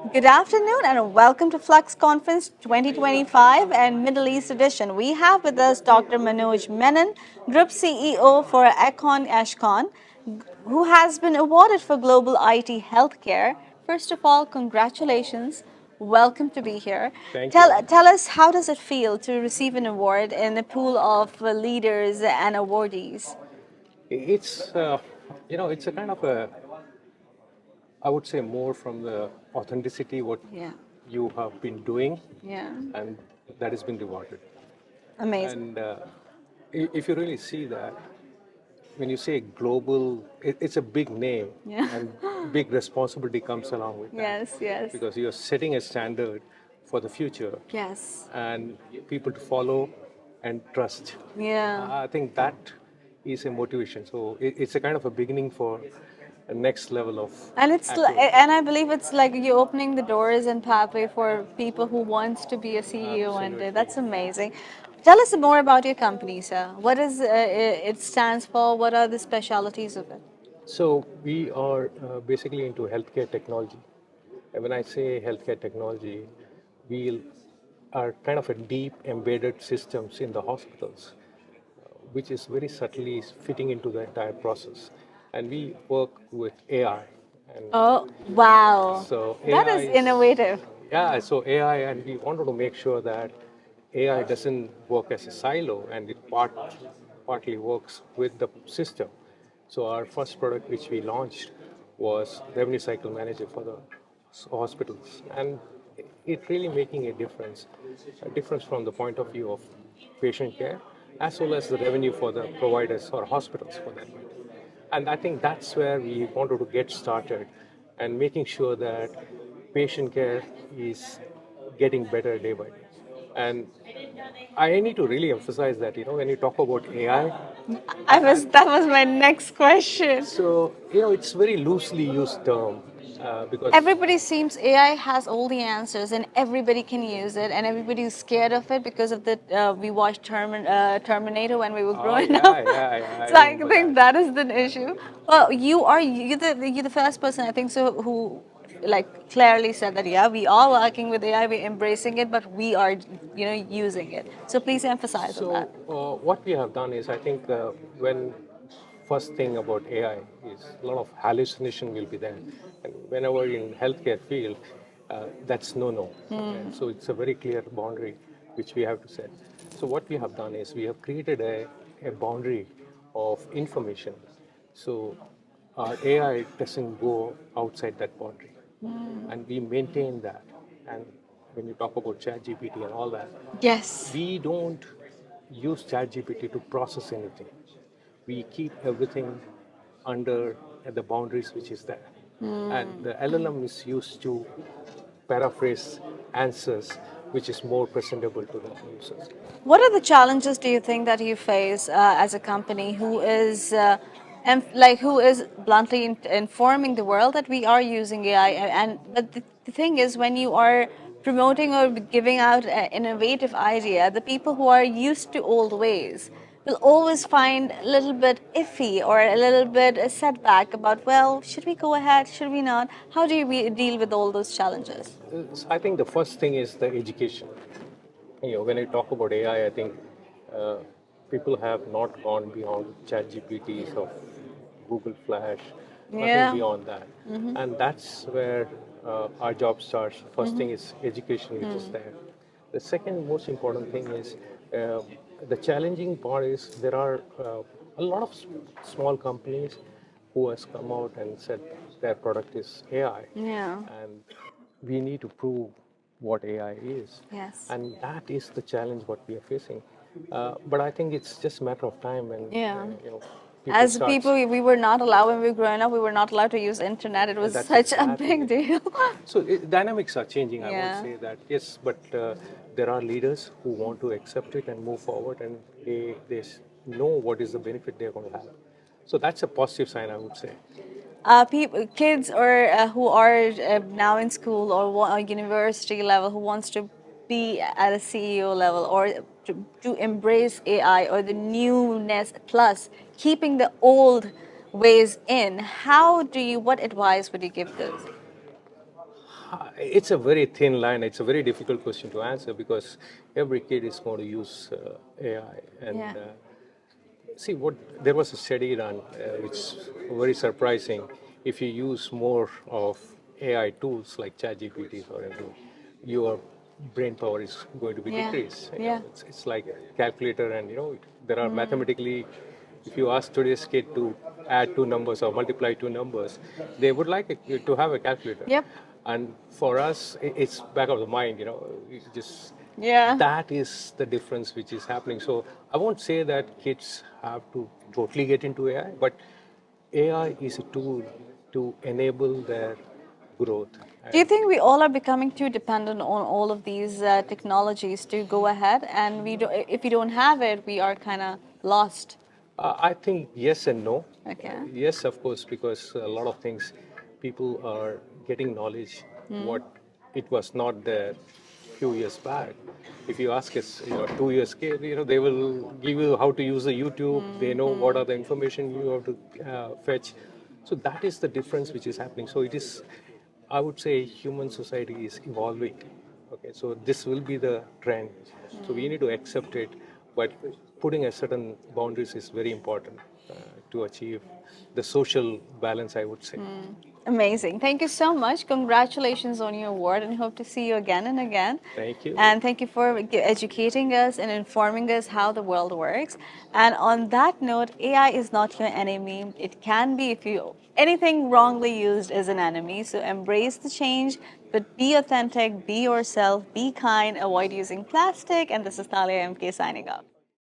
Good afternoon and welcome to Fluxx Conference 2025 and Middle East Edition. We have with us Dr. Manoj Menon, Group CEO for Econ Ashcon, who has been awarded for global IT healthcare. First of all, congratulations. Welcome to be here. Thank you. Tell us, how does it feel to receive an award in a pool of leaders and awardees? It's it's a kind of a, I would say, more from the authenticity what Yeah, you have been doing, yeah, and that has been rewarded. amazing. And if you really see that, when you say global, it's a big name, Yeah. and big responsibility comes along with that, Yes, yes, because you're setting a standard for the future, yes. and people to follow and trust. Yeah. I think that is a motivation. So it's a kind of a beginning for a next level of And activity. and I believe it's like you're opening the doors and pathway for people who wants to be a CEO one day. Absolutely. That's amazing. Tell us more about your company, sir. What is it stands for? What are the specialities of it? So we are basically into healthcare technology. And when I say healthcare technology, we are kind of a deep embedded systems in the hospitals, which is very subtly fitting into the entire process. And we work with AI. And Oh, wow. so That AI is is, innovative. yeah, so AI, and we wanted to make sure that AI doesn't work as a silo, and it partly works with the system. So our first product which we launched was Revenue Cycle Manager for the hospitals, and it really making a difference from the point of view of patient care, as well as the revenue for the providers or hospitals for that matter. And I think that's where we wanted to get started, and making sure that patient care is getting better day by day. And I need to really emphasize that, when you talk about AI, That was my next question. so, it's very loosely used term, because Everybody seems AI has all the answers and everybody can use it and everybody's scared of it because of the we watched Terminator when we were oh growing yeah, up. yeah, yeah, I So I remember think that. that is the issue. Well, you're the first person I think so who like clearly said that yeah, we are working with AI, we're embracing it, but we are using it. So please emphasize on So that. what we have done is, I think, when first thing about AI is a lot of hallucination will be there, and whenever in healthcare field, that's no. And so it's a very clear boundary which we have to set. So what we have done is we have created a boundary of information. So our AI doesn't go outside that boundary, and we maintain that. And when you talk about ChatGPT and all that, Yes. we don't use ChatGPT to process anything. We keep everything under the boundaries which is there. And the LLM is used to paraphrase answers which is more presentable to the users. What are the challenges do you think that you face as a company who is who is bluntly informing the world that we are using AI and but the thing is when you are promoting or giving out an innovative idea, the people who are used to old ways will always find a little bit iffy or a little bit a setback about, well, should we go ahead, should we not? How do you deal with all those challenges? I think the first thing is the education. When I talk about AI, I think uh, people have not gone beyond chat GPTs of Google Flash, nothing Yeah. beyond that. And that's where our job starts. First thing is education, which is there. The second most important thing is, uh, the challenging part is there are a lot of small companies who has come out and said their product is AI, Yeah. and we need to prove what AI is, Yes. and that is the challenge what we are facing. But I think it's just a matter of time, and Yeah. people As start. people, we were not allowed when we were growing up. We were not allowed to use internet. It was That's such a exactly big it. deal. So dynamics are changing. I won't Yeah. say that yes, but there are leaders who want to accept it and move forward, and they know what is the benefit they're going to have. So that's a positive sign, I would say. People, kids or who are now in school or university level who wants to be at a CEO level or to embrace AI or the newness plus keeping the old ways in. How do you? What advice would you give those? It's a very thin line. It's a very difficult question to answer because every kid is going to use AI. And Yeah. see, what there was a study done, which is very surprising. If you use more of AI tools like ChatGPT or anything, your brain power is going to be Yeah. decreased. Yeah. It's like calculator, and there are mathematically. If you ask today's kid to add two numbers or multiply two numbers, they would like to have a calculator. Yep. And for us, it's back of the mind. You just Yeah. that is the difference which is happening. So I won't say that kids have to totally get into AI, but AI is a tool to enable their growth. Do you And think we all are becoming too dependent on all of these technologies to go ahead, and if we don't have it, we are kind of lost? I think yes and no. Okay. Yes, of course, because a lot of things, people are getting knowledge what it was not there few years back. If you ask us, 2 years kid, they will give you how to use the YouTube. They know what are the information you have to fetch. So that is the difference which is happening. So it is, I would say, human society is evolving. Okay, so this will be the trend. So we need to accept it, but putting a certain boundaries is very important to achieve the social balance, I would say. Amazing. Thank you so much. Congratulations on your award, and hope to see you again and again. Thank you. And thank you for educating us and informing us how the world works. And on that note, AI is not your enemy. It can be, if you anything wrongly used is an enemy. So embrace the change, but be authentic, be yourself, be kind, avoid using plastic. And this is Talia MK signing off.